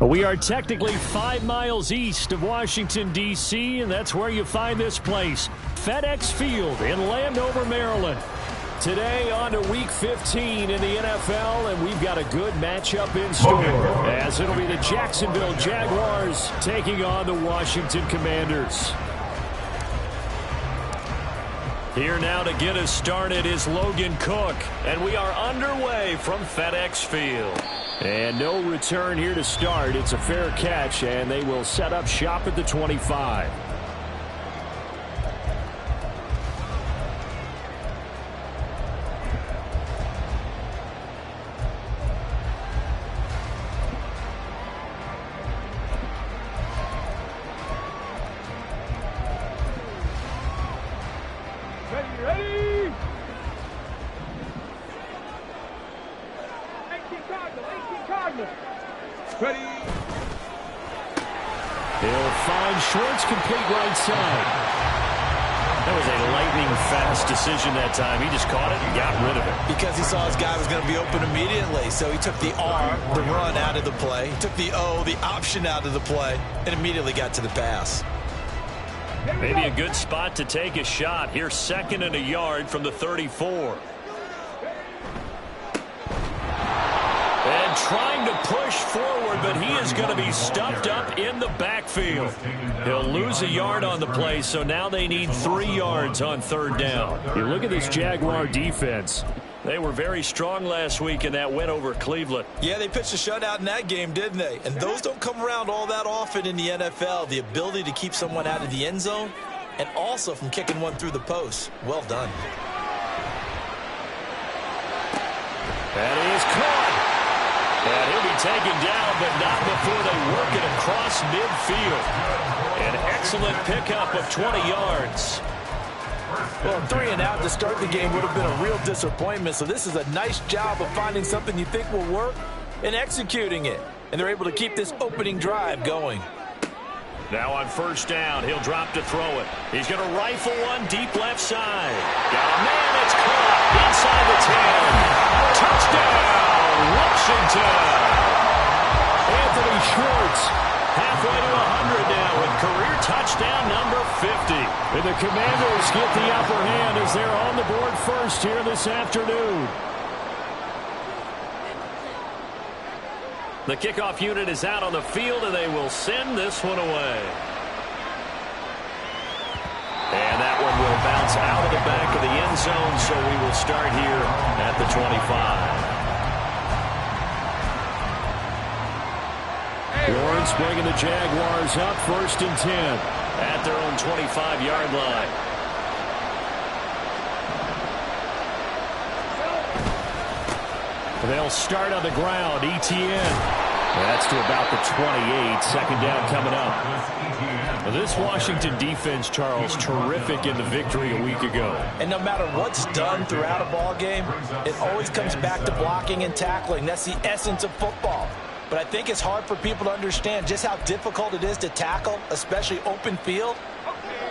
We are technically 5 miles east of Washington, D.C., and that's where you find this place, FedEx Field in Landover, Maryland. Today on to Week 15 in the NFL, and we've got a good matchup in store, as it'll be the Jacksonville Jaguars taking on the Washington Commanders. Here now to get us started is Logan Cook, and we are underway from FedEx Field. And no return here to start. It's a fair catch, and they will set up shop at the 25. Schwartz complete right side. That was a lightning-fast decision that time. He just caught it and got rid of it. Because he saw his guy was going to be open immediately. So he took the R, the run, out of the play. He took the O, the option, out of the play, and immediately got to the pass. Maybe a good spot to take a shot. Here's 2nd and a yard from the 34. And trying to push forward, but he is going to be stuffed up in the backfield. He'll lose a yard on the play, so now they need 3 yards on 3rd down. You look at this Jaguar defense. They were very strong last week in that win over Cleveland. Yeah, they pitched a shutout in that game, didn't they? And those don't come around all that often in the NFL. The ability to keep someone out of the end zone and also from kicking one through the post. Well done. That is caught. And he'll be taken down, but not before they work it across midfield. An excellent pickup of 20 yards. Well, 3 and out to start the game would have been a real disappointment. So this is a nice job of finding something you think will work and executing it. And they're able to keep this opening drive going. Now on 1st down, he'll drop to throw it. He's going to rifle one deep left side. Got a man, it's caught inside the 10. Touchdown, Washington. Anthony Schwartz halfway to 100 now with career touchdown number 50. And the Commanders get the upper hand as they're on the board first here this afternoon. The kickoff unit is out on the field, and they will send this one away. And that one will bounce out of the back of the end zone, so we will start here at the 25. Lawrence bringing the Jaguars up 1st and 10 at their own 25-yard line. They'll start on the ground. ETN. That's to about the 28. 2nd down coming up. Now this Washington defense, Charles, terrific in the victory a week ago. And no matter what's done throughout a ball game, it always comes back to blocking and tackling. That's the essence of football. But I think it's hard for people to understand just how difficult it is to tackle, especially open field.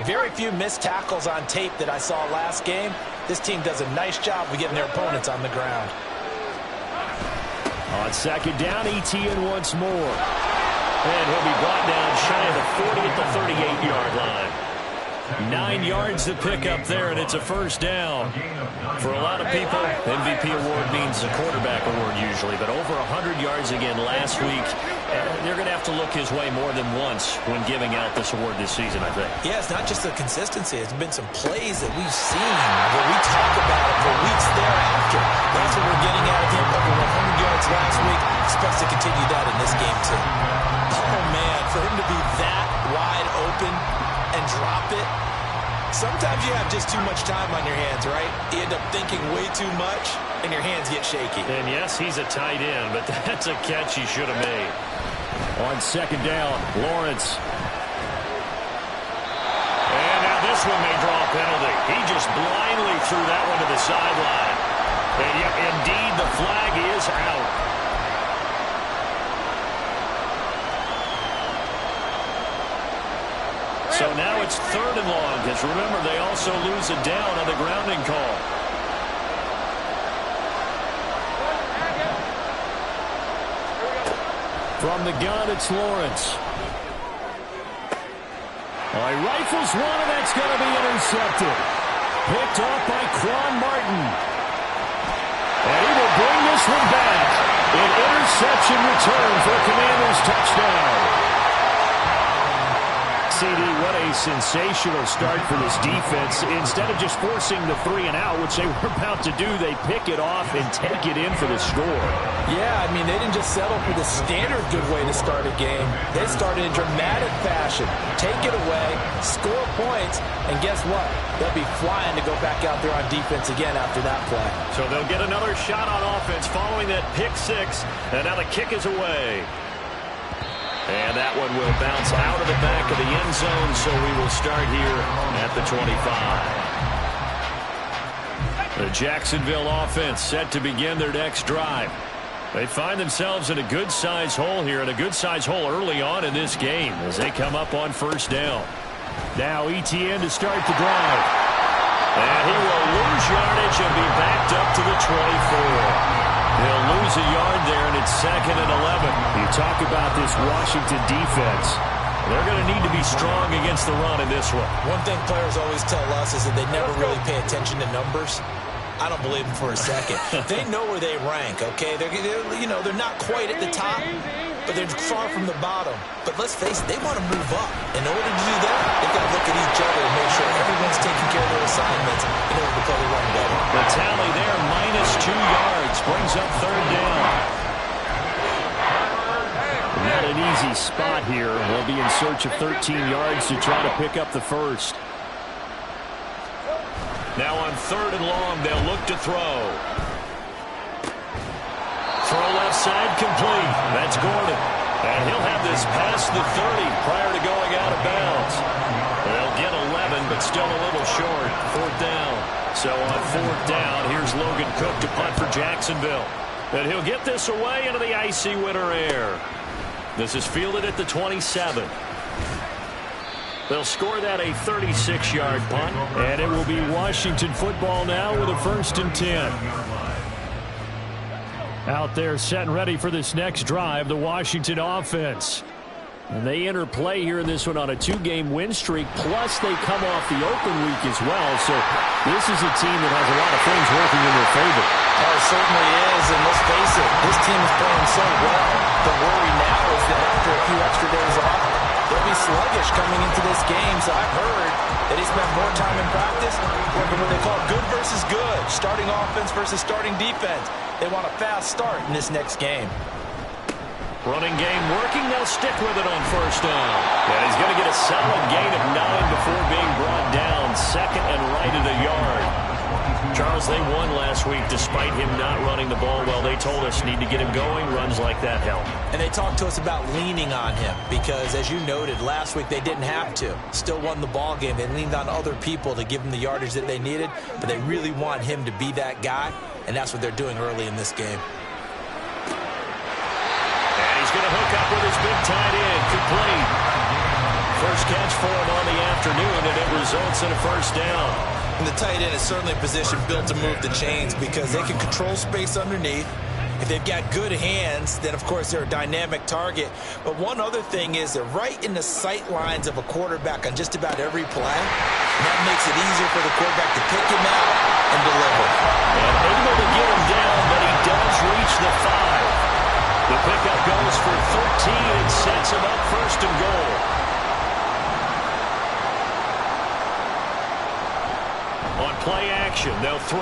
Very few missed tackles on tape that I saw last game. This team does a nice job of getting their opponents on the ground. On 2nd down, ETN once more. And he'll be brought down shy of the 40 at the 38-yard line. 9 yards to pick up there, and it's a 1st down. For a lot of people, MVP award means a quarterback award usually, but over 100 yards again last week. They're going to have to look his way more than once when giving out this award this season, I think. Yeah, it's not just the consistency. It's been some plays that we've seen where we talk about it for weeks thereafter. That's what we're getting out of him. Over 100 yards last week. Expects to continue that in this game, too. Oh, man, for him to be that wide open and drop it. Sometimes you have just too much time on your hands, right? You end up thinking way too much, and your hands get shaky. And yes, he's a tight end, but that's a catch he should have made. On 2nd down, Lawrence. And now this one may draw a penalty. He just blindly threw that one to the sideline. And yet, indeed, the flag is out. So now it's 3rd and long, because remember, they also lose a down on the grounding call. From the gun, it's Lawrence. He rifles one, and that's going to be intercepted. Picked off by Quan Martin. And he will bring this one back. An interception return for a Commanders touchdown. CD, what a sensational start for this defense. Instead of just forcing the 3-and-out, which they were about to do, they pick it off and take it in for the score. Yeah, I mean, they didn't just settle for the standard good way to start a game. They started in dramatic fashion. Take it away, score points, and guess what? They'll be flying to go back out there on defense again after that play. So they'll get another shot on offense following that pick six, and now the kick is away. And that one will bounce out of the back of the end zone, so we will start here at the 25. The Jacksonville offense set to begin their next drive. They find themselves in a good-sized hole here, and a good-sized hole early on in this game as they come up on first down. Now Etienne to start the drive. And he will lose yardage and be backed up to the 24. He'll lose a yard there, and it's 2nd and 11. You talk about this Washington defense. They're going to need to be strong against the run in this one. One thing players always tell us is that they never really pay attention to numbers. I don't believe them for a second. They know where they rank, okay? They're not quite at the top, but they're far from the bottom. But let's face it, they want to move up. In order to do that, they've got to look at each other and make sure everyone's taking care of their assignments in order to play the run better. The tally there, -2 yards, brings up 3rd down. Not an easy spot here. We'll be in search of 13 yards to try to pick up the first. Now on 3rd and long, they'll look to throw. Throw left side complete. That's Gordon. And he'll have this past the 30 prior to going out of bounds. They'll get 11, but still a little short. 4th down. So on 4th down, here's Logan Cook to punt for Jacksonville. And he'll get this away into the icy winter air. This is fielded at the 27. They'll score that a 36-yard punt, and it will be Washington football now with a 1st and 10. Out there set and ready for this next drive, the Washington offense. And they enter play here in this one on a 2-game win streak, plus they come off the open week as well. So this is a team that has a lot of things working in their favor. Oh, it certainly is, and let's face it, this team is playing so well. The worry now is that after a few extra days off, they'll be sluggish coming into this game. So I've heard that he spent more time in practice working what they call good versus good, starting offense versus starting defense. They want a fast start in this next game. Running game working. They'll stick with it on 1st down. And he's going to get a solid gain of 9 before being brought down. 2nd and right at a yard. Charles, they won last week despite him not running the ball well. They told us need to get him going. Runs like that help. And they talked to us about leaning on him because, as you noted, last week they didn't have to. Still won the ball game. They leaned on other people to give them the yardage that they needed, but they really want him to be that guy, and that's what they're doing early in this game. And he's going to hook up with his big tight end. Complete. First catch for him on the afternoon, and it results in a 1st down. And the tight end is certainly a position built to move the chains because they can control space underneath. If they've got good hands, then, of course, they're a dynamic target. But one other thing is they're right in the sight lines of a quarterback on just about every play. And that makes it easier for the quarterback to pick him out and deliver. And able to get him down, but he does reach the 5. The pickup goes for 13 and sets him up 1st and goal. On play action, they'll throw.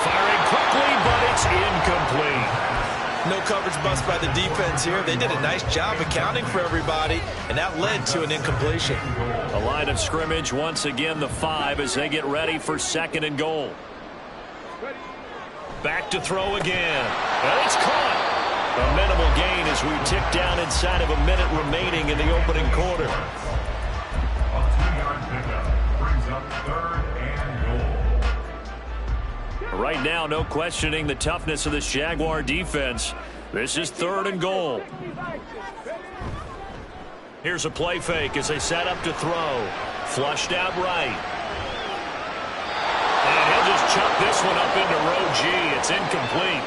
Firing quickly, but it's incomplete. No coverage bust by the defense here. They did a nice job accounting for everybody, and that led to an incompletion. A line of scrimmage, once again the 5 as they get ready for 2nd and goal. Back to throw again. And it's caught. A minimal gain as we tick down inside of a minute remaining in the opening quarter. A 2-yard pickup brings up 3rd and goal. Right now, no questioning the toughness of this Jaguar defense. This is 3rd and goal. Here's a play fake as they set up to throw. Flushed out right. And he'll just chuck this one up into row G. It's incomplete.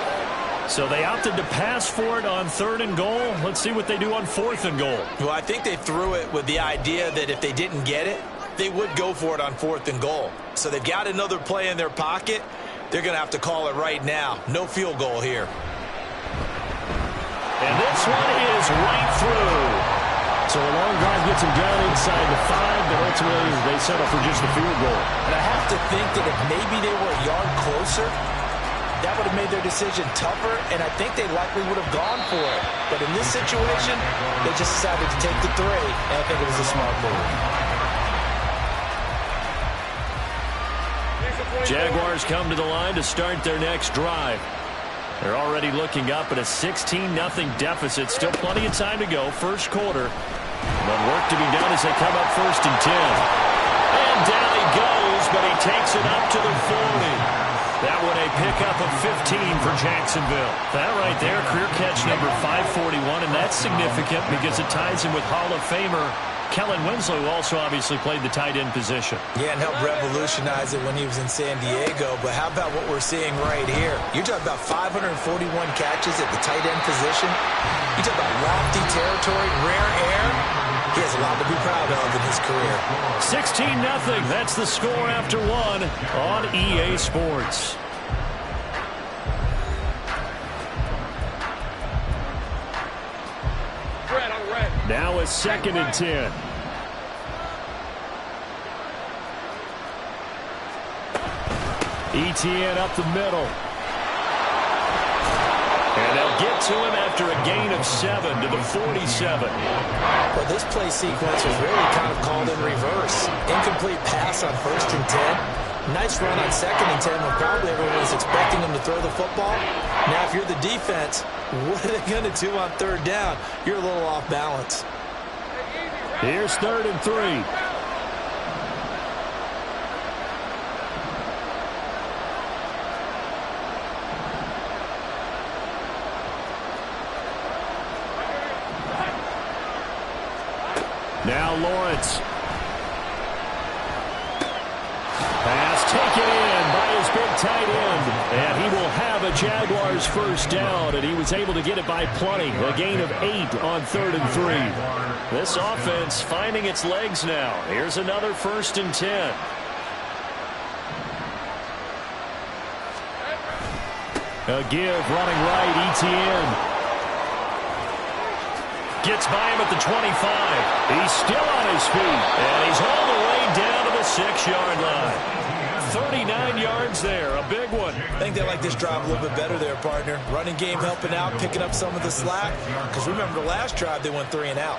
So they opted to pass for it on 3rd and goal. Let's see what they do on 4th and goal. Well, I think they threw it with the idea that if they didn't get it, they would go for it on 4th and goal. So they've got another play in their pocket. They're going to have to call it right now. No field goal here. And this one is right through. So a long drive gets them down inside the 5, but ultimately they settle for just a field goal. And I have to think that if maybe they were a yard closer, that would have made their decision tougher, and I think they likely would have gone for it. But in this situation, they just decided to take the 3, and I think it was a smart move. Jaguars come to the line to start their next drive. They're already looking up at a 16-0 deficit. Still plenty of time to go. First quarter. But work to be done as they come up 1st and 10. And down he goes, but he takes it up to the 40. That one a pickup of 15 for Jacksonville. That right there, career catch number 541, and that's significant because it ties him with Hall of Famer Kellen Winslow, who also obviously played the tight end position. Yeah, and helped revolutionize it when he was in San Diego. But how about what we're seeing right here? You're talking about 541 catches at the tight end position. You talk about lofty territory, rare air. He has a lot to be proud of in his career. 16-0. That's the score after 1 on EA Sports. Now a 2nd and 10. Etienne up the middle. And they'll get to him after a gain of 7 to the 47. Well, this play sequence was really kind of called in reverse. Incomplete pass on 1st and 10. Nice run on 2nd and 10 when probably everyone was expecting him to throw the football. Now, if you're the defense, what are they going to do on 3rd down? You're a little off balance. Here's 3rd and 3. Now Lawrence. Pass taken in by his big tight end. And he will have a Jaguars first down. And he was able to get it by plenty. A gain of 8 on 3rd and 3. This offense finding its legs now. Here's another 1st and 10. A give running right, Etienne. Gets by him at the 25. He's still on his feet. And he's all the way down to the 6-yard line. 39 yards there. A big one. I think they like this drive a little bit better there, partner. Running game helping out, picking up some of the slack. Because remember the last drive, they went 3 and out.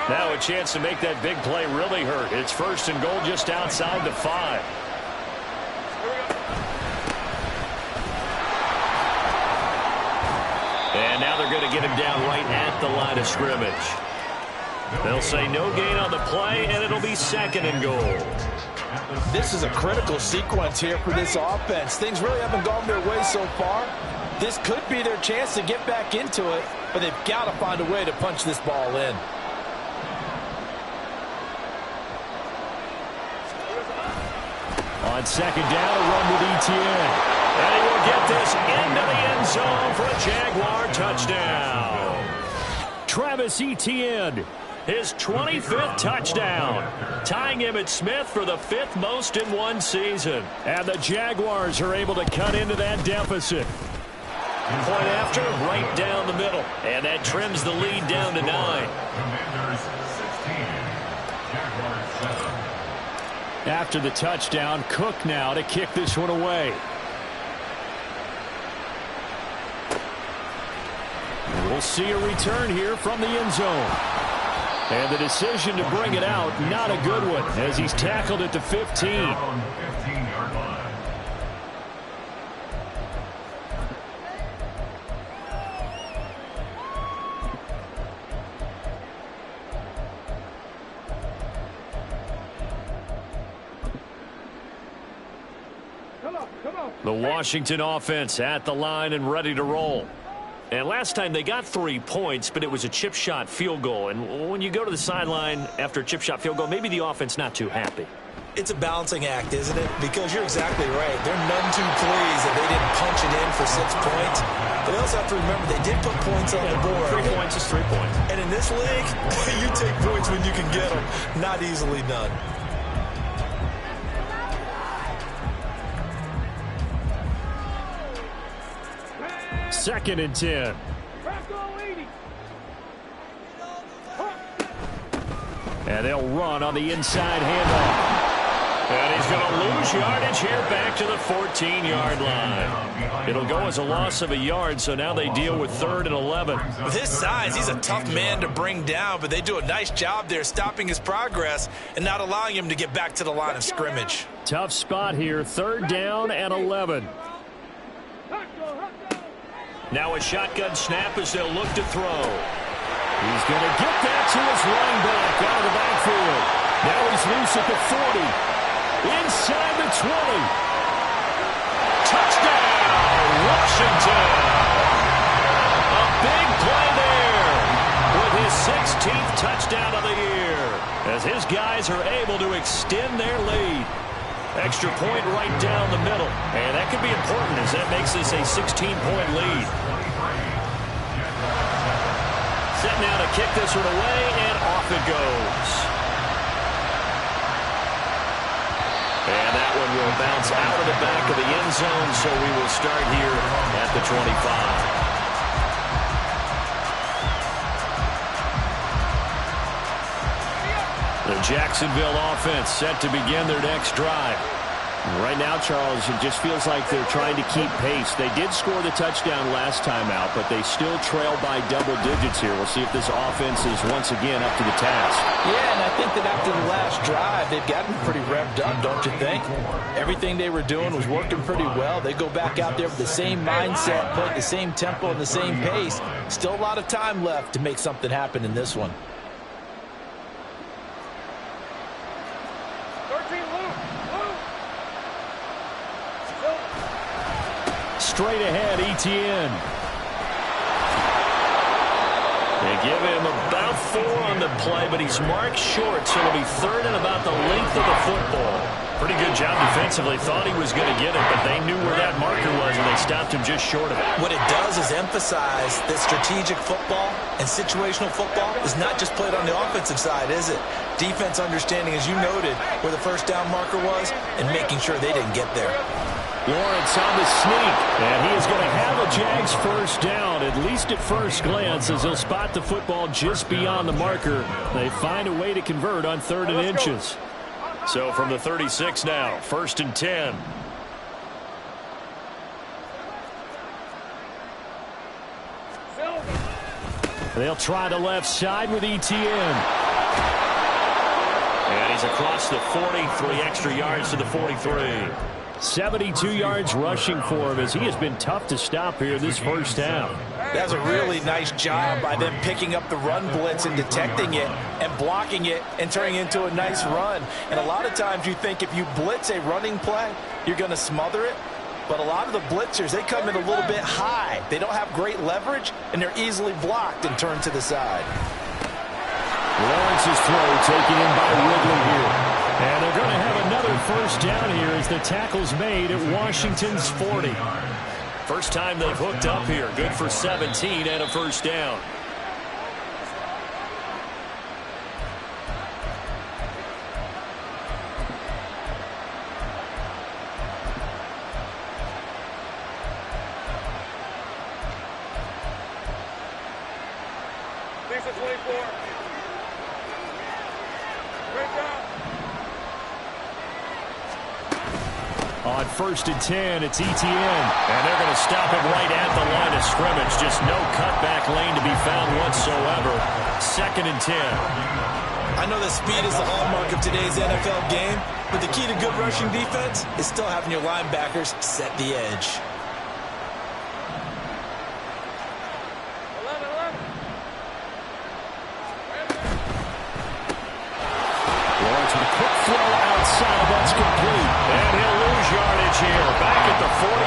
Now a chance to make that big play really hurt. It's 1st and goal just outside the 5. And now they're going to get him down right at the line of scrimmage. They'll say no gain on the play, and it'll be 2nd and goal. This is a critical sequence here for this offense. Things really haven't gone their way so far. This could be their chance to get back into it, but they've got to find a way to punch this ball in. On 2nd down, a run with Etienne. And he will get this into the end zone for a Jaguar touchdown. Travis Etienne, his 25th touchdown, tying Emmitt Smith for the 5th most in one season. And the Jaguars are able to cut into that deficit. Point after, right down the middle. And that trims the lead down to 9. Commanders 16, Jaguars 7. After the touchdown, Cook now to kick this one away. We'll see a return here from the end zone. And the decision to bring it out, not a good one, as he's tackled at the 15. On the 15-yard line. The Washington offense at the line and ready to roll. And last time they got 3 points, but it was a chip shot field goal. And when you go to the sideline after a chip shot field goal, maybe the offense not too happy. It's a balancing act, isn't it? Because you're exactly right. They're none too pleased that they didn't punch it in for 6 points. But they also have to remember they did put points on the board. 3 points is 3 points. And in this league, you take points when you can get them. Not easily done. Second and 10. And they'll run on the inside handoff. And he's going to lose yardage here back to the 14-yard line. It'll go as a loss of a yard, so now they deal with 3rd and 11. With his size, he's a tough man to bring down, but they do a nice job there stopping his progress and not allowing him to get back to the line of scrimmage. Tough spot here, 3rd down and 11. Now a shotgun snap as they'll look to throw. He's going to get that to his running back out of the backfield. Now he's loose at the 40. Inside the 20. Touchdown, Washington. A big play there with his 16th touchdown of the year as his guys are able to extend their lead. Extra point right down the middle. And that could be important as that makes this a 16-point lead. Set now to kick this one away, and off it goes. And that one will bounce out of the back of the end zone, so we will start here at the 25. The Jacksonville offense set to begin their next drive. Right now, Charles, it just feels like they're trying to keep pace. They did score the touchdown last time out, but they still trail by double digits here. We'll see if this offense is once again up to the task. Yeah, and I think that after the last drive, they've gotten pretty revved up, don't you think? Everything they were doing was working pretty well. They go back out there with the same mindset, play the same tempo and the same pace. Still a lot of time left to make something happen in this one. Straight ahead, Etienne. They give him about 4 on the play, but he's marked short, so it'll be 3rd and about the length of the football. Pretty good job defensively. Thought he was going to get it, but they knew where that marker was, and they stopped him just short of it. What it does is emphasize that strategic football and situational football is not just played on the offensive side, is it? Defense understanding, as you noted, where the first down marker was and making sure they didn't get there. Lawrence on the sneak, and he is going to have a Jags first down, at least at first glance, as he'll spot the football just beyond the marker. They find a way to convert on 3rd and inches. So from the 36 now, 1st and 10. They'll try the left side with Etienne. And he's across the 40, 3 extra yards to the 43. 72 yards rushing for him as he has been tough to stop here this first half. That's a really nice job by them picking up the run blitz and detecting it and blocking it and turning it into a nice run. And a lot of times you think if you blitz a running play, you're going to smother it. But a lot of the blitzers, they come in a little bit high. They don't have great leverage, and they're easily blocked and turned to the side. Lawrence's throw taken in by Ridley here. And they're going to have another first down here as the tackle's made at Washington's 40. First time they've hooked up here. Good for 17 and a first down. On 1st and 10, it's Etienne. And they're going to stop him right at the line of scrimmage. Just no cutback lane to be found whatsoever. 2nd and 10. I know that speed is the hallmark of today's NFL game, but the key to good rushing defense is still having your linebackers set the edge. Lawrence with a quick throw outside. That's complete. And he'll lose yardage here. Back at the 41.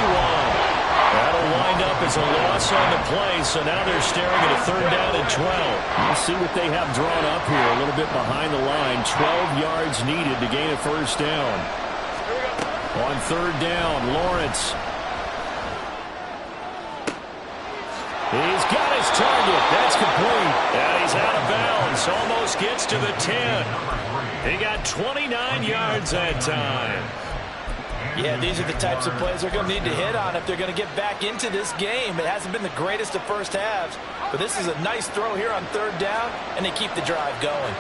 That'll wind up as is a loss on the play, so now they're staring at a 3rd down and 12. We'll see what they have drawn up here, a little bit behind the line. 12 yards needed to gain a 1st down. On 3rd down, Lawrence. He's got his target. That's complete. And he's out of bounds. Almost gets to the 10. He got 29 yards that time. Yeah, these are the types of plays they're going to need to hit on if they're going to get back into this game. It hasn't been the greatest of first halves, but this is a nice throw here on 3rd down, and they keep the drive going.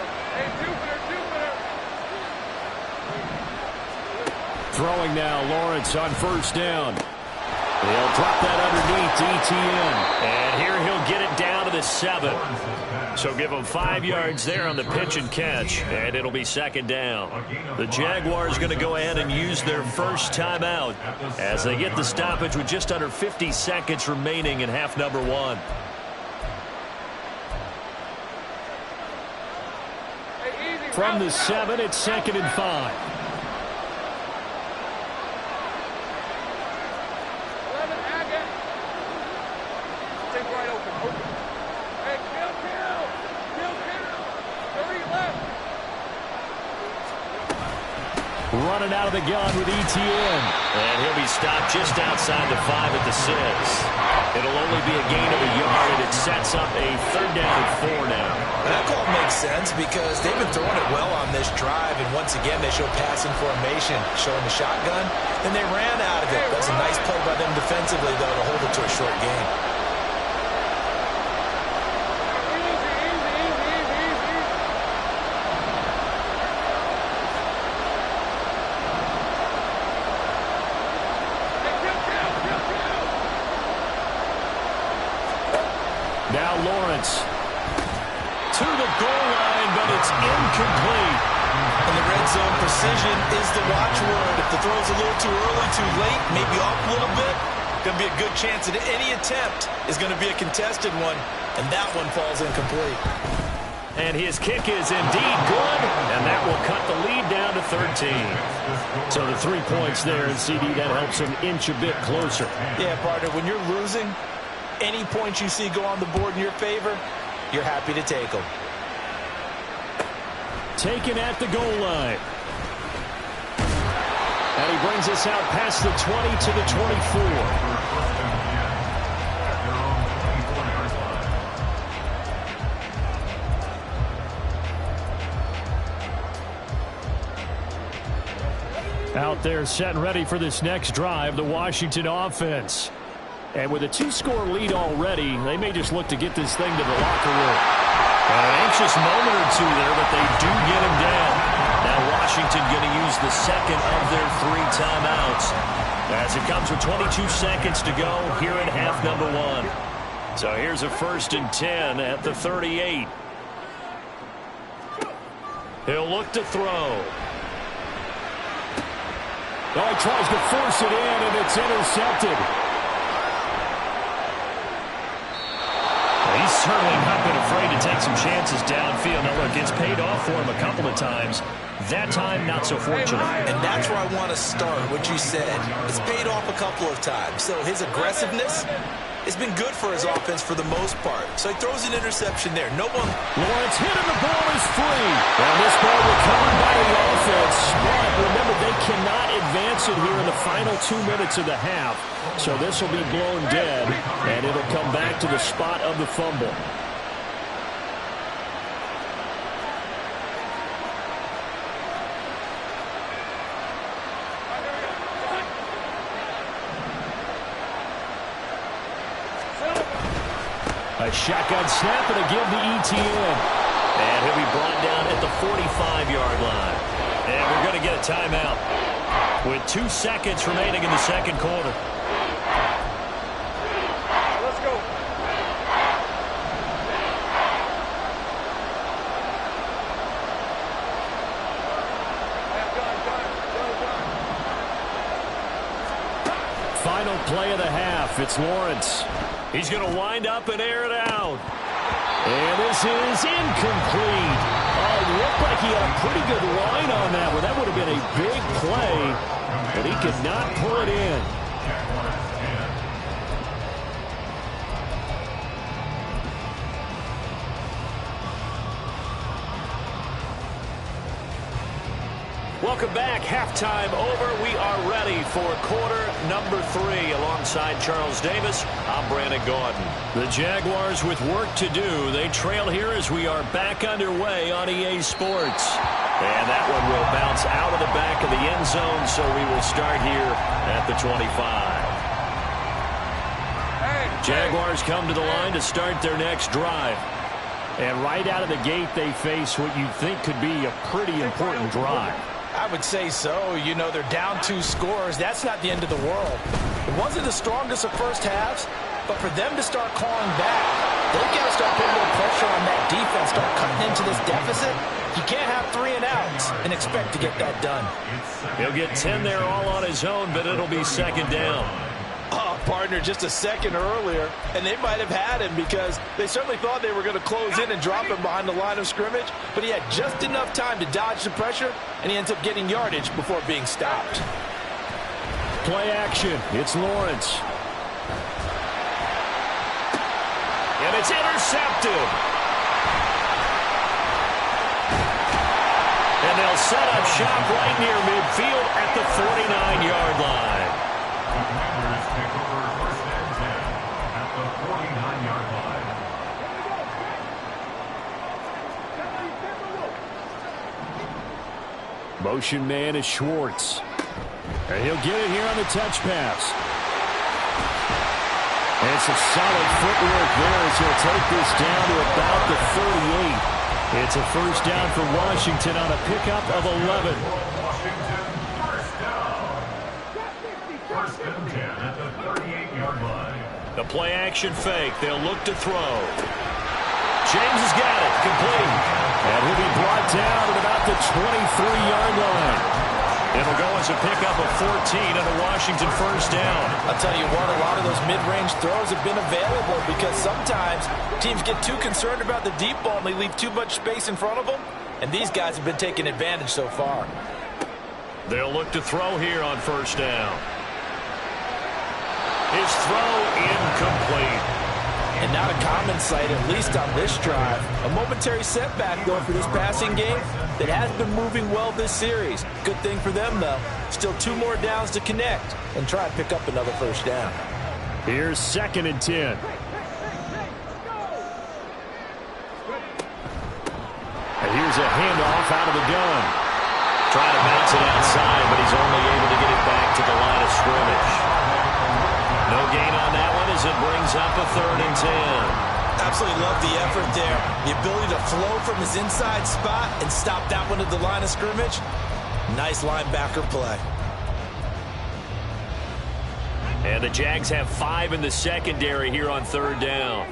Throwing now, Lawrence on 1st down. He'll drop that underneath to ETN. And here he'll get it down to the 7. So give him 5 yards there on the pitch and catch, and it'll be 2nd down. The Jaguars going to go ahead and use their first timeout as they get the stoppage with just under 50 seconds remaining in half number 1. From the 7, it's 2nd and 5. Running out of the gun with ETN. And he'll be stopped just outside the 5 at the 6. It'll only be a gain of a yard, and it sets up a 3rd down and 4 now. And that call makes sense because they've been throwing it well on this drive, and once again they show passing formation, showing the shotgun, and they ran out of it. That's a nice play by them defensively, though, to hold it to a short gain. Now Lawrence. To the goal line, but it's incomplete. And the red zone precision is the watchword. If the throw's a little too early, too late, maybe off a little bit, going to be a good chance that any attempt is going to be a contested one, and that one falls incomplete. And his kick is indeed good, and that will cut the lead down to 13. So the 3 points there, and CD, that helps him inch a bit closer. Yeah, partner, when you're losing, any points you see go on the board in your favor, you're happy to take them. Taken at the goal line. And he brings us out past the 20 to the 24. Out there set and ready for this next drive, the Washington offense. And with a 2-score lead already, they may just look to get this thing to the locker room. An anxious moment or two there, but they do get him down. Now Washington going to use the second of their 3 timeouts as it comes with 22 seconds to go here in half number 1. So here's a 1st and 10 at the 38. He'll look to throw. Oh, he tries to force it in, and it's intercepted. He's certainly not been afraid to take some chances downfield. Now, look, it's paid off for him a couple of times. That time, not so fortunate. And that's where I want to start, what you said. It's paid off a couple of times. So his aggressiveness has been good for his offense for the most part. So he throws an interception there. No one. Lawrence hit and the ball is free. And this ball recovered by the offense. But remember, they cannot advance it here in the final 2 minutes of the half. So this will be blown dead, and it'll come back to the spot of the fumble. A shotgun snap and a give to ETN. And he'll be brought down at the 45-yard line. And we're going to get a timeout with 2 seconds remaining in the second quarter. Let's go. Final play of the half. It's Lawrence. He's going to wind up and air it out. And this is incomplete. Oh, it looked like he had a pretty good line on that one. That would have been a big play, but he could not pull it in. Welcome back. Halftime over. We are ready for quarter number 3. Alongside Charles Davis, I'm Brandon Gaudin. The Jaguars with work to do. They trail here as we are back underway on EA Sports. And that one will bounce out of the back of the end zone, so we will start here at the 25. Jaguars come to the line to start their next drive. And right out of the gate, they face what you think could be a pretty important drive. I would say so. You know, they're down 2 scores. That's not the end of the world. It wasn't the strongest of first halves, but for them to start clawing back, they've got to start putting more pressure on that defense, start cutting into this deficit. You can't have 3 and outs and expect to get that done. He'll get 10 there all on his own, but it'll be second down. Oh, partner, just a second earlier, and they might have had him because they certainly thought they were going to close in and drop him behind the line of scrimmage, but he had just enough time to dodge the pressure, and he ends up getting yardage before being stopped. Play action. It's Lawrence. And it's intercepted. And they'll set up shop right near midfield at the 49-yard line. The Commanders take over first and 10 at the 49-yard line. Motion man is Schwartz. And he'll get it here on the touch pass. And some solid footwork there as he'll take this down to about the 38. It's a first down for Washington on a pickup of 11. Washington first down. First and 10 at the 38-yard line. The play action fake. They'll look to throw. James has got it. Complete. And he'll be brought down at about the 23-yard line. It'll go as a pickup of 14 and a Washington first down. I'll tell you what, a lot of those mid-range throws have been available because sometimes teams get too concerned about the deep ball and they leave too much space in front of them, and these guys have been taking advantage so far. They'll look to throw here on first down. His throw incomplete. And not a common sight, at least on this drive. A momentary setback, though, for this passing game that has been moving well this series. Good thing for them, though. Still 2 more downs to connect and try and pick up another first down. Here's second and 10. And here's a handoff out of the gun. Trying to bounce it outside, but he's only able to get it back to the line of scrimmage. No gain on that one as it brings up a third and 10. Absolutely love the effort there. The ability to flow from his inside spot and stop that one at the line of scrimmage. Nice linebacker play. And the Jags have 5 in the secondary here on third down.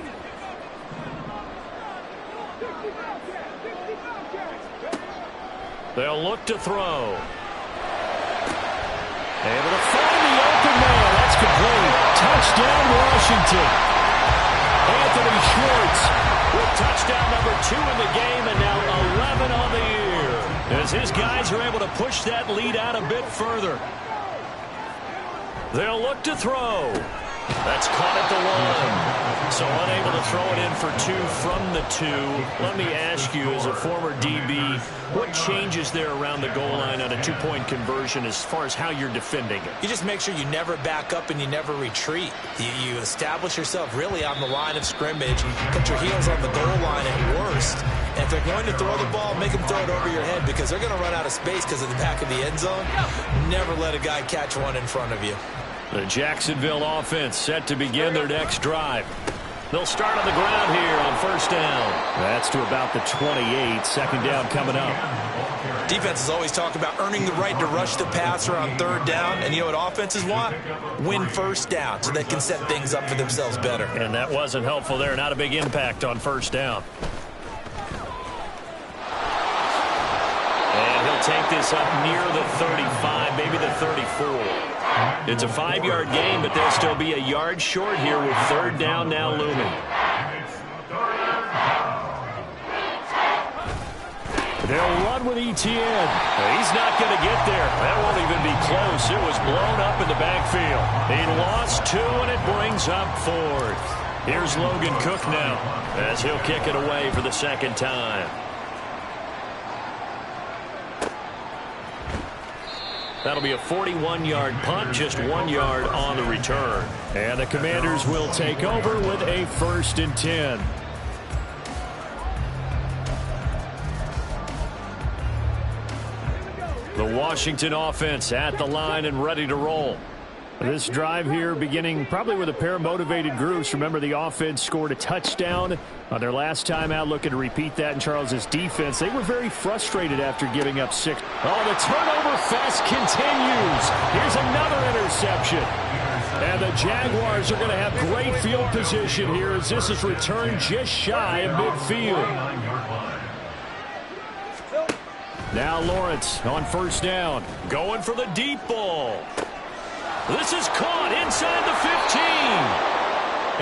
They'll look to throw. Able to find the open man. That's complete. Touchdown, Washington. Anthony Schwartz with touchdown number 2 in the game and now 11 on the year. As his guys are able to push that lead out a bit further. They'll look to throw. That's caught at the 1. So unable to throw it in for 2 from the 2. Let me ask you, as a former DB, what changes there around the goal line on a 2-point conversion as far as how you're defending it? You just make sure you never back up and you never retreat. You establish yourself really on the line of scrimmage, put your heels on the goal line at worst. And if they're going to throw the ball, make them throw it over your head because they're going to run out of space because of the back of the end zone. Never let a guy catch one in front of you. The Jacksonville offense set to begin their next drive. They'll start on the ground here on first down. That's to about the 28. Second down coming up. Defenses always talk about earning the right to rush the passer on third down. And you know what offenses want? Win first down so they can set things up for themselves better. And that wasn't helpful there. Not a big impact on first down. And he'll take this up near the 35, maybe the 34. It's a 5-yard gain, but they'll still be a yard short here with third down now looming. They'll run with Etienne. He's not going to get there. That won't even be close. It was blown up in the backfield. He lost 2, and it brings up 4th. Here's Logan Cook now as he'll kick it away for the second time. That'll be a 41-yard punt, just 1 yard on the return. And the Commanders will take over with a 1st and 10. The Washington offense at the line and ready to roll. This drive here beginning probably with a pair of motivated groups. Remember, the offense scored a touchdown on their last time out, looking to repeat that in Charles's defense. They were very frustrated after giving up 6. Oh, the turnover fest continues. Here's another interception. And the Jaguars are going to have great field position here as this is returned just shy of midfield. Now Lawrence on 1st down. Going for the deep ball. This is caught inside the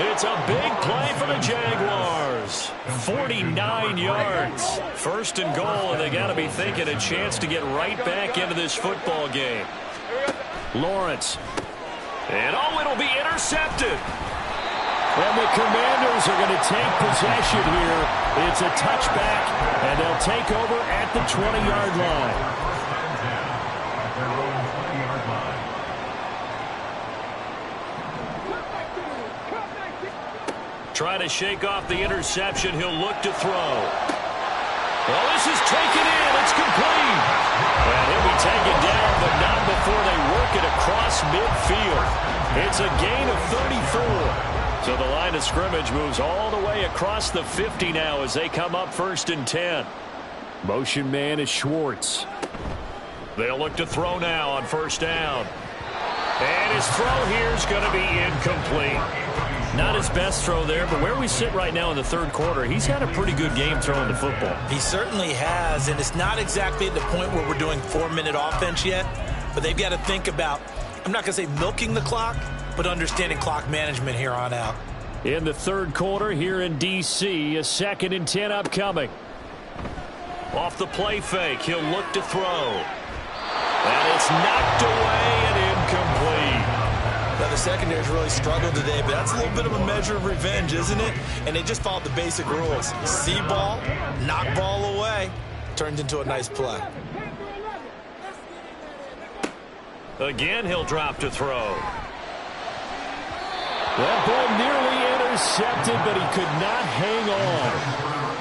15. It's a big play for the Jaguars. 49 yards. 1st and goal, and they got to be thinking a chance to get right back into this football game. Lawrence. And it'll be intercepted. And the Commanders are going to take possession here. It's a touchback, and they'll take over at the 20-yard line. Trying to shake off the interception. He'll look to throw. Well, this is taken in. It's complete. And he'll be taken down, but not before they work it across midfield. It's a gain of 34. So the line of scrimmage moves all the way across the 50 now as they come up 1st and 10. Motion man is Schwartz. They'll look to throw now on 1st down. And his throw here is going to be incomplete. Not his best throw there, but where we sit right now in the 3rd quarter, he's had a pretty good game throwing the football. He certainly has, and it's not exactly at the point where we're doing 4-minute offense yet, but they've got to think about, I'm not going to say milking the clock, but understanding clock management here on out. In the 3rd quarter here in D.C., a 2nd and 10 upcoming. Off the play fake, he'll look to throw. And it's knocked away and incomplete. Now, the secondary's really struggled today, but that's a little bit of a measure of revenge, isn't it? And they just followed the basic rules. See ball, knock ball away, turned into a nice play. Again, he'll drop to throw. That ball nearly intercepted, but he could not hang on.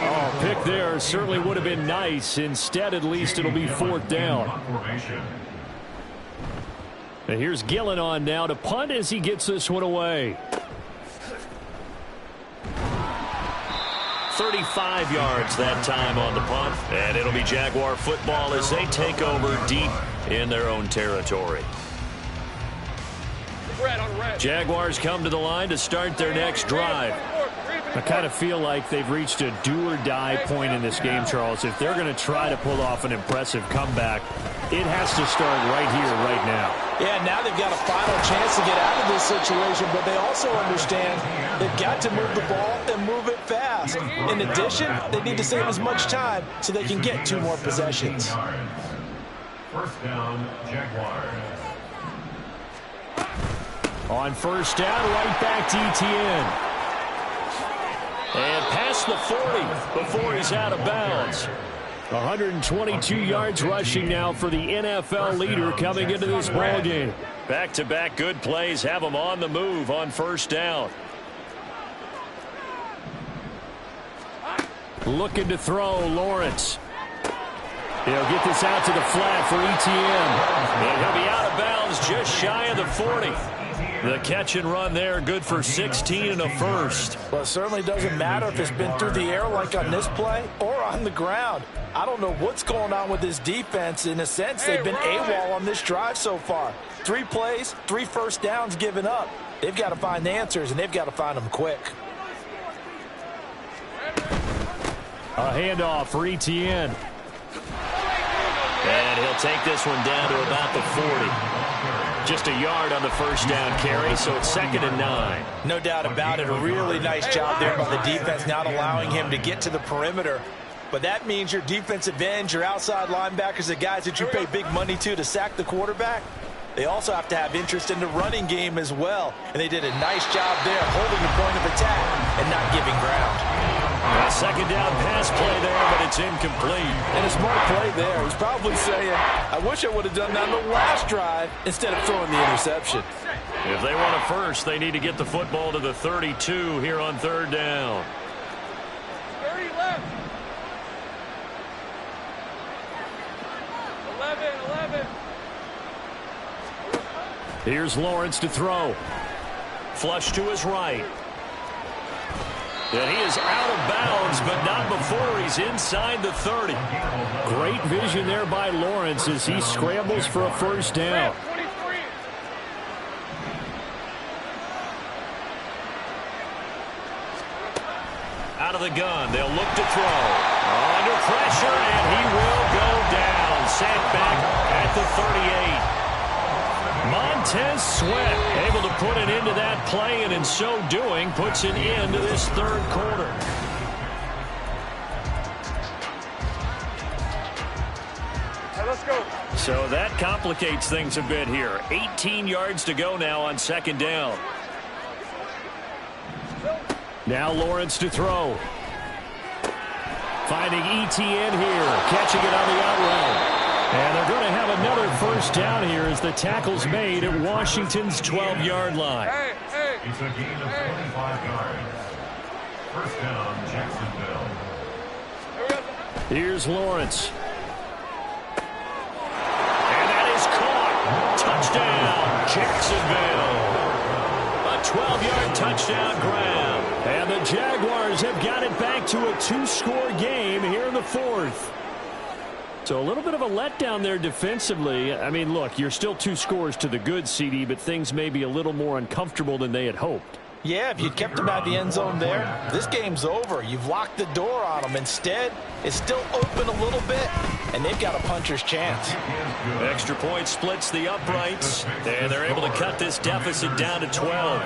Oh, pick there certainly would have been nice. Instead, at least it'll be 4th down. And here's Gillen on now to punt as he gets this one away. 35 yards that time on the punt. And it'll be Jaguar football as they take over deep in their own territory. Jaguars come to the line to start their next drive. I kind of feel like they've reached a do-or-die point in this game, Charles. If they're going to try to pull off an impressive comeback, it has to start right here, right now. Yeah, now they've got a final chance to get out of this situation, but they also understand they've got to move the ball and move it fast. In addition, they need to save as much time so they can get 2 more possessions. 1st down, Jaguars. On 1st down, right back to Etienne. And past the 40 before he's out of bounds. 122 yards rushing now for the NFL leader coming into this ball game. Back-to-back good plays have him on the move on 1st down. Looking to throw, Lawrence. He'll get this out to the flat for Etienne. And he'll be out of bounds just shy of the 40. The catch and run there, good for 16 and a first. Well, it certainly doesn't matter if it's been through the air like on this play or on the ground. I don't know what's going on with this defense. In a sense, they've been AWOL on this drive so far. 3 plays, 3 first downs given up. They've got to find the answers, and they've got to find them quick. A handoff for Etienne. And he'll take this one down to about the 40. Just a yard on the first down carry, so it's 2nd and 9. No doubt about it. A really nice job there by the defense, not allowing him to get to the perimeter. But that means your defensive ends, your outside linebackers, the guys that you pay big money to sack the quarterback, they also have to have interest in the running game as well. And they did a nice job there holding the point of attack and not giving ground. Well, 2nd second down pass play there, but it's incomplete. And a smart play there. He's probably saying, I wish I would have done that on the last drive instead of throwing the interception. If they want a first, they need to get the football to the 32 here on third down. 30 left. 11. Here's Lawrence to throw. Flush to his right. And he is out of bounds, but not before he's inside the 30. Great vision there by Lawrence as he scrambles for a first down. Out of the gun, they'll look to throw. Under pressure, and he will go down. Sacked back at the 38. Montez Sweat able to put it into that play, and in so doing, puts an end to this third quarter. Let's go. So that complicates things a bit here. 18 yards to go now on second down. Now Lawrence to throw. Finding ETN here, catching it on the out route. And they're going to have another first down here as the tackle's made at Washington's 12-yard line. It's a gain of 25 yards. First down, Jacksonville. Here's Lawrence. And that is caught. Touchdown, Jacksonville. A 12-yard touchdown grab. And the Jaguars have got it back to a two-score game here in the fourth. So a little bit of a letdown there defensively. I mean, look, you're still 2 scores to the good, CD, but things may be a little more uncomfortable than they had hoped. Yeah, if you kept them out the end zone there, this game's over. You've locked the door on them. Instead, it's still open a little bit, and they've got a puncher's chance. Extra point splits the uprights, and they're able to cut this deficit down to 12.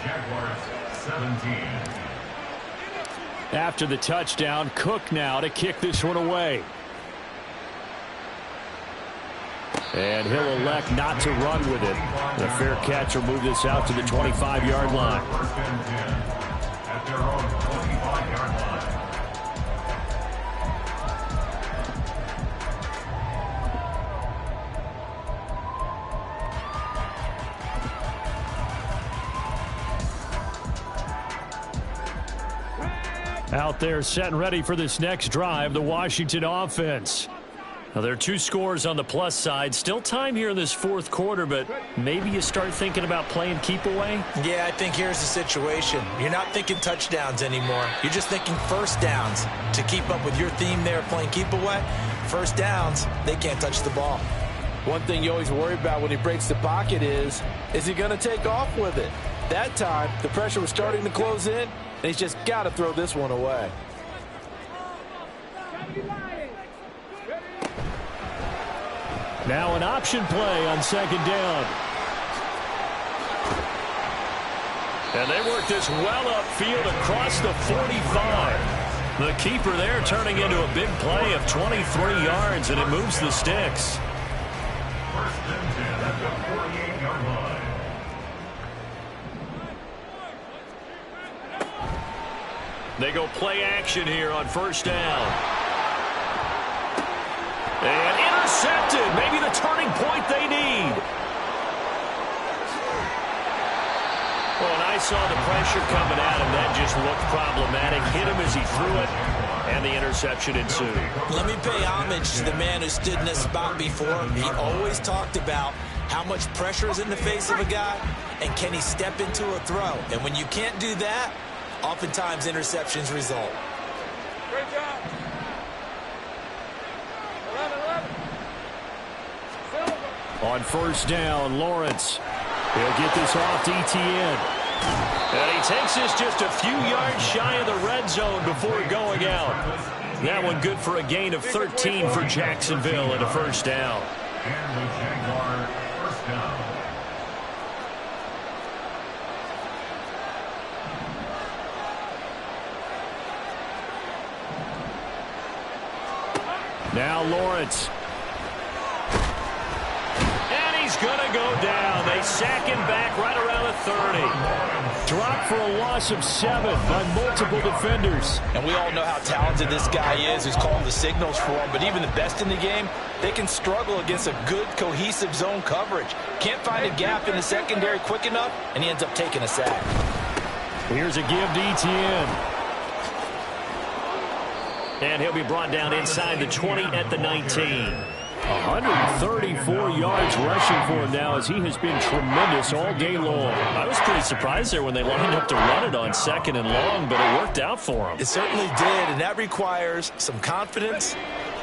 Jaguars 17. After the touchdown, Cook now to kick this one away. And he'll elect not to run with it. The fair catch will move this out to the 25-yard line. First and 10 at their own 25-yard line. Out there set and ready for this next drive, the Washington offense. Now, there are 2 scores on the plus side. Still time here in this fourth quarter, but maybe you start thinking about playing keep away? Yeah, I think here's the situation. You're not thinking touchdowns anymore. You're just thinking first downs. To keep up with your theme there, playing keep away, first downs, they can't touch the ball. One thing you always worry about when he breaks the pocket is he going to take off with it? That time, the pressure was starting to close in, and he's just got to throw this one away. Now an option play on second down. And they work this well upfield across the 45. The keeper there turning into a big play of 23 yards, and it moves the sticks. First and 10 at the 48-yard line. They go play action here on first down. And intercepted. Maybe the turning point they need. Well, and I saw the pressure coming at him. That just looked problematic. Hit him as he threw it, and the interception ensued. Let me pay homage to the man who stood in this spot before. He always talked about how much pressure is in the face of a guy, and can he step into a throw. And when you can't do that, oftentimes interceptions result. Great job. 11. On first down, Lawrence. He'll get this off to ETN. And he takes this just a few yards shy of the red zone before going out. That one good for a gain of 13 for Jacksonville and a first down. And the Jaguar first down. Now Lawrence. And he's he's going to go down. They sack him back right around the 30. Dropped for a loss of 7 by multiple defenders. And we all know how talented this guy is who's calling the signals for him. But even the best in the game, they can struggle against a good, cohesive zone coverage. Can't find a gap in the secondary quick enough, and he ends up taking a sack. Here's a give to Etienne. And he'll be brought down inside the 20 at the 19. 134 yards rushing for him now as he has been tremendous all day long. I was pretty surprised there when they lined up to run it on 2nd and long, but it worked out for him. It certainly did, and that requires some confidence,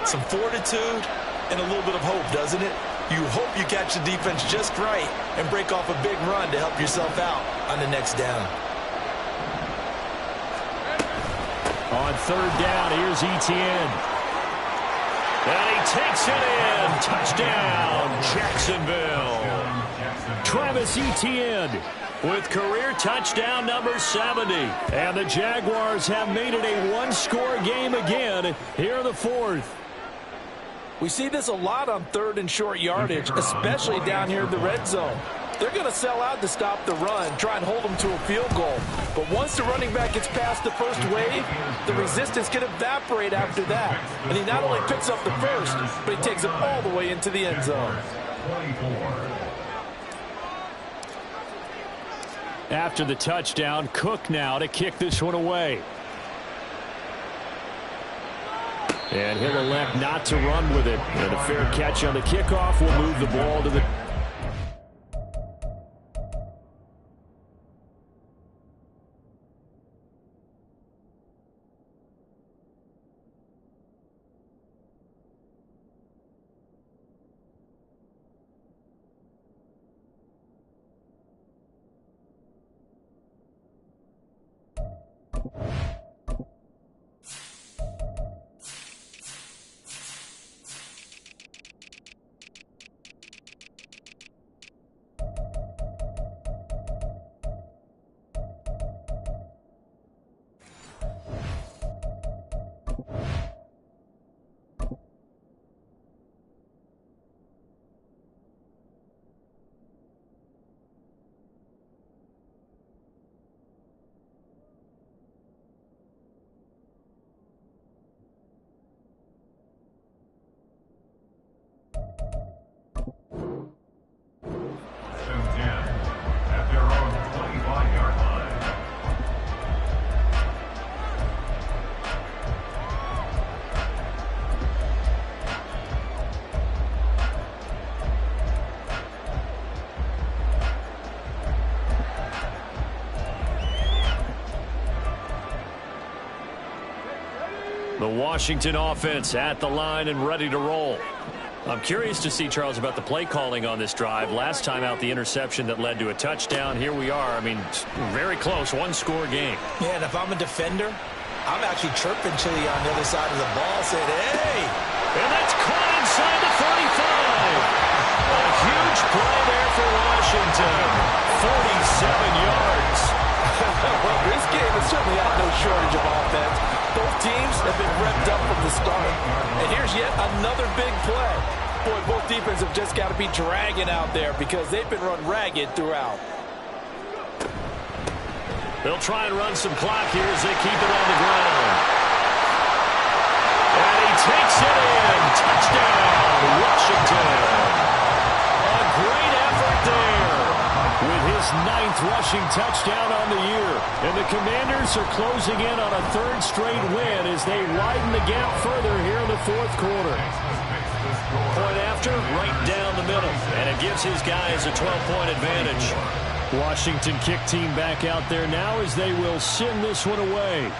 some fortitude, and a little bit of hope, doesn't it? You hope you catch the defense just right and break off a big run to help yourself out on the next down. On 3rd down, here's Etienne. And he takes it in. Touchdown, Jacksonville. Travis Etienne with career touchdown number 70. And the Jaguars have made it a one-score game again here in the 4th. We see this a lot on 3rd and short yardage, especially down here in the red zone. They're going to sell out to stop the run, try and hold them to a field goal. But once the running back gets past the first wave, the resistance can evaporate after that. And he not only picks up the first, but he takes it all the way into the end zone. After the touchdown, Cook now to kick this one away. And he'll elect not to run with it. And a fair catch on the kickoff will move the ball to the... The Washington offense at the line and ready to roll. I'm curious to see, Charles, about the play calling on this drive. Last time out, the interception that led to a touchdown. Here we are. I mean, very close, one-score game. Yeah, and if I'm a defender, I'm actually chirping Chili on the other side of the ball, saying, hey! And that's caught inside the 35. A huge play there for Washington. 47 yards. Well, this game has certainly had no shortage of offense. Both teams have been revved up from the start. And here's yet another big play. Boy, both defenses have just got to be dragging out there because they've been run ragged throughout. They'll try and run some clock here as they keep it on the ground. And he takes it in. Touchdown, Washington. A great effort there. With his 9th rushing touchdown on the year. And the Commanders are closing in on a 3rd straight win as they widen the gap further here in the 4th quarter. Point after, right down the middle. And it gives his guys a 12-point advantage. Washington kick team back out there now as they will send this one away.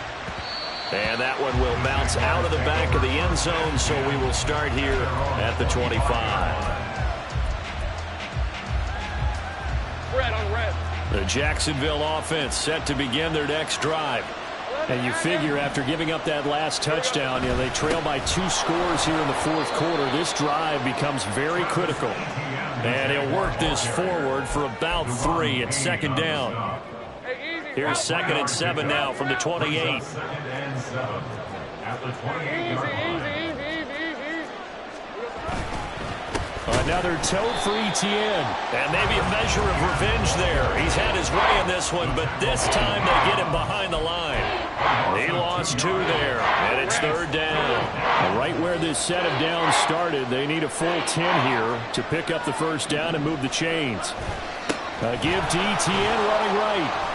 And that one will bounce out of the back of the end zone, so we will start here at the 25. Red on red. The Jacksonville offense set to begin their next drive. And you figure after giving up that last touchdown, they trail by 2 scores here in the 4th quarter. This drive becomes very critical. And he'll work this forward for about 3 at 2nd down. Here's 2nd and 7 now from the 28. Another toe for Etienne. And maybe a measure of revenge there. He's had his way in this one, but this time they get him behind the line. He lost 2 there, and it's 3rd down. Right where this set of downs started, they need a full 10 here to pick up the first down and move the chains. A give to Etienne running right.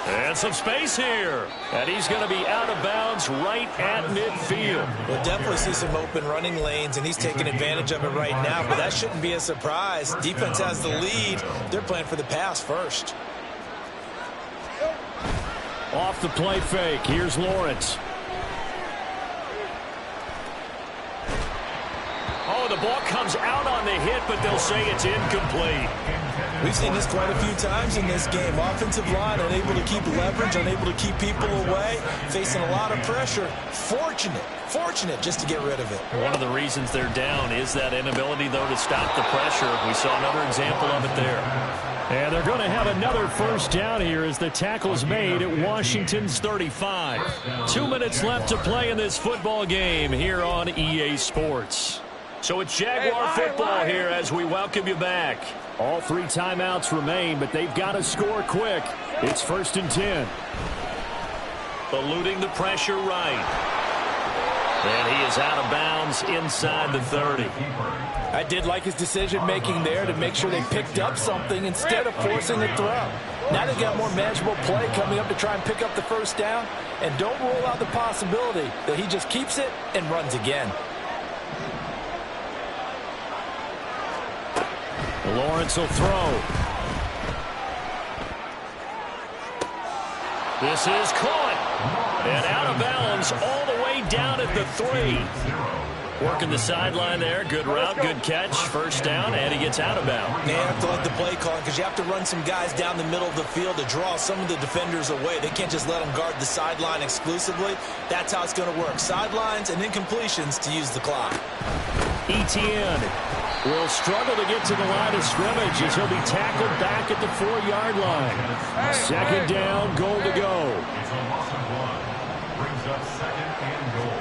And some space here. And he's going to be out of bounds right at midfield. We'll definitely see some open running lanes, and he's taking advantage of it right now, but that shouldn't be a surprise. Defense has the lead. They're playing for the pass first. Off the play fake. Here's Lawrence. Oh, the ball comes out on the hit, but they'll say it's incomplete. We've seen this quite a few times in this game. Offensive line unable to keep leverage, unable to keep people away, facing a lot of pressure. Fortunate just to get rid of it. One of the reasons they're down is that inability, though, to stop the pressure. We saw another example of it there. And they're going to have another first down here as the tackle's made at Washington's 35. 2 minutes left to play in this football game here on EA Sports. So it's Jaguar football here as we welcome you back. All 3 timeouts remain, but they've got to score quick. It's 1st and 10. Eluding the pressure right. And he is out of bounds inside the 30. I did like his decision-making there to make sure they picked up something instead of forcing the throw. Now they've got more manageable play coming up to try and pick up the first down. And don't rule out the possibility that he just keeps it and runs again. Lawrence will throw. This is caught. And out of bounds all the way down at the 3. Working the sideline there. Good route, good catch. First down, and he gets out of bounds. They have to like the play calling because you have to run some guys down the middle of the field to draw some of the defenders away. They can't just let them guard the sideline exclusively. That's how it's going to work. Sidelines and incompletions to use the clock. Etienne will struggle to get to the line of scrimmage as he'll be tackled back at the 4-yard line. 2nd down, goal to go. It's a loss of 1. Brings up 2nd and goal.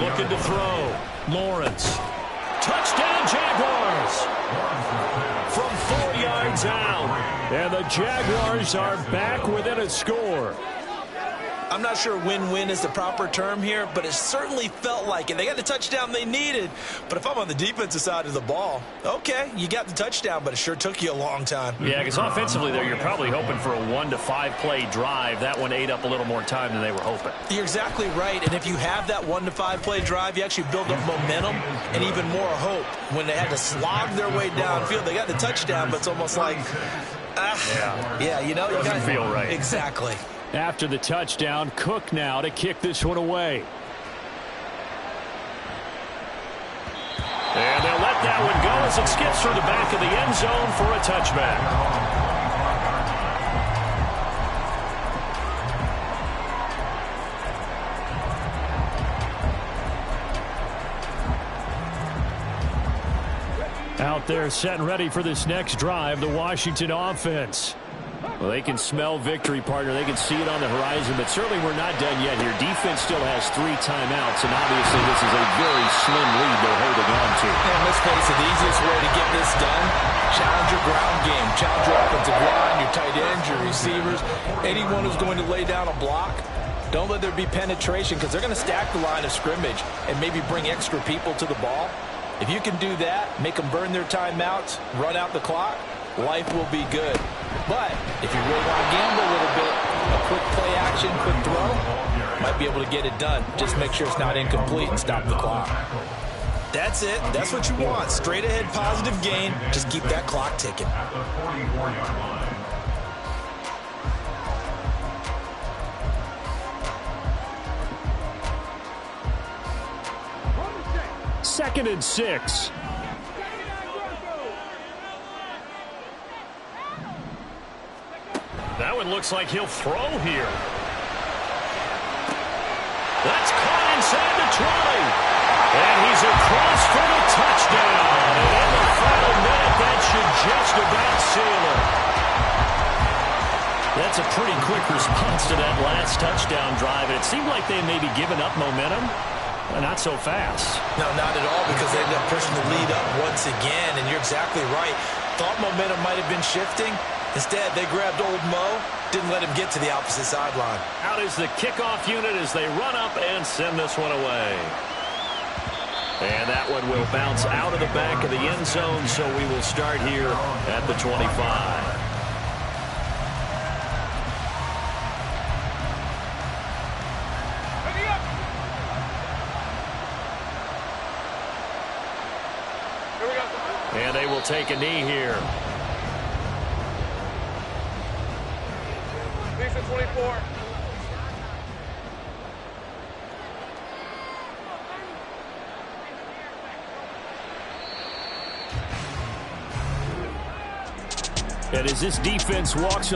Looking to throw. Lawrence. Touchdown, Jaguars. From 4 yards out. And the Jaguars are back within a score. I'm not sure win-win is the proper term here, but it certainly felt like it. They got the touchdown they needed, but if I'm on the defensive side of the ball, okay, you got the touchdown, but it sure took you a long time. Yeah, because offensively there, you're probably hoping for a 1 to 5 play drive. That one ate up a little more time than they were hoping. You're exactly right, and if you have that 1 to 5 play drive, you actually build up momentum and even more hope. When they had to slog their way downfield, they got the touchdown, but it's almost like, yeah, you know, Doesn't feel right. Exactly. After the touchdown, Cook now to kick this one away. And they'll let that one go as it skips through the back of the end zone for a touchback. Out there set and ready for this next drive, the Washington offense. Well, they can smell victory, partner. They can see it on the horizon, but certainly we're not done yet here. Defense still has 3 timeouts, and obviously this is a very slim lead they're holding on to. And let's face it, the easiest way to get this done, challenge your ground game, challenge your offensive line, your tight ends, your receivers, anyone who's going to lay down a block. Don't let there be penetration because they're going to stack the line of scrimmage and maybe bring extra people to the ball. If you can do that, make them burn their timeouts, run out the clock, life will be good. But if you really want to gamble a little bit, a quick play action, quick throw, might be able to get it done. Just make sure it's not incomplete and stop the clock. That's it. That's what you want. Straight ahead positive gain. Just keep that clock ticking. At the 44-yard line. Second and 6. That one looks like he'll throw here. That's caught inside the 20. And he's across for the touchdown. And in the final minute, that should just about seal it. That's a pretty quick response to that last touchdown drive. And it seemed like they may be giving up momentum. Not so fast. No, not at all, because they ended up pushing the lead up once again, and you're exactly right. Thought momentum might have been shifting. Instead, they grabbed old Mo, didn't let him get to the opposite sideline. Out is the kickoff unit as they run up and send this one away. And that one will bounce out of the back of the end zone, so we will start here at the 25. And they will take a knee here. Leads at 24. And as this defense walks